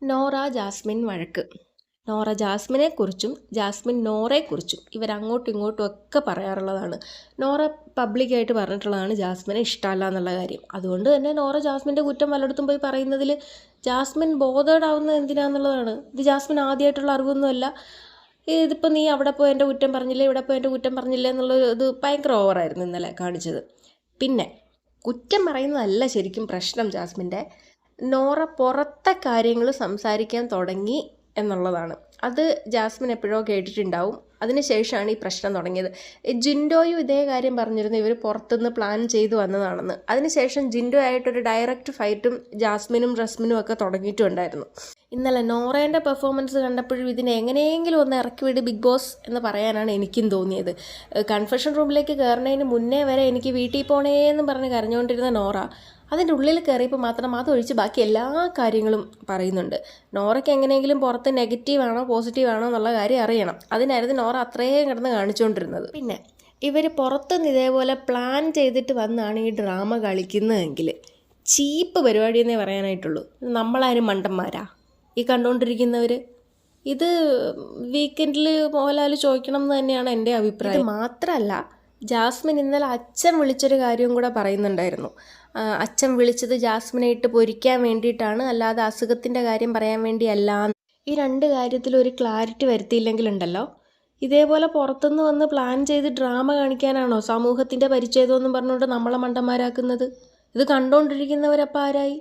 Nora Jasmine വഴക്ക്. Nora ജാസ്മിനെക്കുറിച്ചും Jasmine നോറയെക്കുറിച്ചും ഇവരങ്ങോട്ടും ഇങ്ങോട്ടും ഒക്കെ പറയാറുള്ളതാണ്. നോറ പബ്ലിക്കായിട്ട് പറഞ്ഞിട്ടുള്ളതാണ് ജാസ്മിനെ ഇഷ്ടമല്ല എന്നുള്ള കാര്യം. അതുകൊണ്ട് തന്നെ നോറ ജാസ്മിൻ്റെ കുറ്റം പലയിടത്തും പോയി പറയുന്നതിൽ ജാസ്മിൻ ബോധേഡ് ആവുന്നത് എന്തിനാന്നുള്ളതാണ്. ഇത് ജാസ്മിൻ ആദ്യമായിട്ടുള്ള അറിവൊന്നുമല്ല. ഇതിപ്പോൾ നീ അവിടെ പോയി എൻ്റെ കുറ്റം പറഞ്ഞില്ലേ, ഇവിടെ പോയി എൻ്റെ കുറ്റം പറഞ്ഞില്ലേ എന്നുള്ള ഇത് ഭയങ്കര ഓവറായിരുന്നു ഇന്നലെ കാണിച്ചത്. പിന്നെ കുറ്റം പറയുന്നതല്ല ശരിക്കും പ്രശ്നം ജാസ്മിൻ്റെ. നോറ പുറത്തെ കാര്യങ്ങൾ സംസാരിക്കാൻ തുടങ്ങി എന്നുള്ളതാണ്. അത് ജാസ്മിൻ എപ്പോഴോ കേട്ടിട്ടുണ്ടാവും. അതിനുശേഷമാണ് ഈ പ്രശ്നം തുടങ്ങിയത്. ജിൻഡോയും ഇതേ കാര്യം പറഞ്ഞിരുന്നു, ഇവർ പുറത്തുനിന്ന് പ്ലാൻ ചെയ്തു വന്നതാണെന്ന്. അതിനുശേഷം ജിൻഡോ ആയിട്ടൊരു ഡയറക്റ്റ് ഫൈറ്റും ജാസ്മിനും റസ്മിനും ഒക്കെ തുടങ്ങിയിട്ടുണ്ടായിരുന്നു. ഇന്നലെ നോറേൻ്റെ പെർഫോമൻസ് കണ്ടപ്പോഴും ഇതിനെ എങ്ങനെയെങ്കിലും ഒന്ന് ഇറക്കി വിട് ബിഗ് ബോസ് എന്ന് പറയാനാണ് എനിക്കും തോന്നിയത്. കൺഫെഷൻ റൂമിലേക്ക് കയറുന്നതിന് മുന്നേ വരെ എനിക്ക് വീട്ടിൽ പോണേന്ന് പറഞ്ഞ് കരഞ്ഞുകൊണ്ടിരുന്ന നോറ അതിൻ്റെ ഉള്ളിൽ കയറിയപ്പോൾ മാത്രം അതൊഴിച്ച് ബാക്കി എല്ലാ കാര്യങ്ങളും പറയുന്നുണ്ട്. നോറയ്ക്ക് എങ്ങനെയെങ്കിലും പുറത്ത് നെഗറ്റീവാണോ പോസിറ്റീവാണോ എന്നുള്ള കാര്യം അറിയണം. അതിനായിരുന്നു നോറ അത്രയും കിടന്ന് കാണിച്ചുകൊണ്ടിരുന്നത്. പിന്നെ ഇവർ പുറത്തുനിന്ന് ഇതേപോലെ പ്ലാൻ ചെയ്തിട്ട് വന്നാണ് ഈ ഡ്രാമ കളിക്കുന്നതെങ്കിൽ ചീപ്പ് പരിപാടിയെന്നേ പറയാനായിട്ടുള്ളൂ. നമ്മളാരും മണ്ടന്മാരാ ഈ കണ്ടുകൊണ്ടിരിക്കുന്നവർ? ഇത് വീക്കെൻഡിൽ മോഹൻലാൽ ചോദിക്കണം എന്ന് തന്നെയാണ് എൻ്റെ അഭിപ്രായം. മാത്രമല്ല, ജാസ്മിൻ ഇന്നലെ അച്ഛൻ വിളിച്ചൊരു കാര്യവും കൂടെ പറയുന്നുണ്ടായിരുന്നു. അച്ഛൻ വിളിച്ചത് ജാസ്മിനെ ഇട്ട് പൊരിക്കാൻ വേണ്ടിയിട്ടാണ്, അല്ലാതെ അസുഖത്തിൻ്റെ കാര്യം പറയാൻ വേണ്ടിയല്ല. ഈ രണ്ട് കാര്യത്തിൽ ഒരു ക്ലാരിറ്റി വരുത്തിയില്ലെങ്കിലുണ്ടല്ലോ, ഇതേപോലെ പുറത്തുനിന്ന് വന്ന് പ്ലാൻ ചെയ്ത് ഡ്രാമ കാണിക്കാനാണോ സമൂഹത്തിൻ്റെ പരിച്ഛേദമെന്നും പറഞ്ഞുകൊണ്ട് നമ്മളെ മണ്ടന്മാരാക്കുന്നത്? ഇത് കണ്ടുകൊണ്ടിരിക്കുന്നവരപ്പോൾ ആരായി?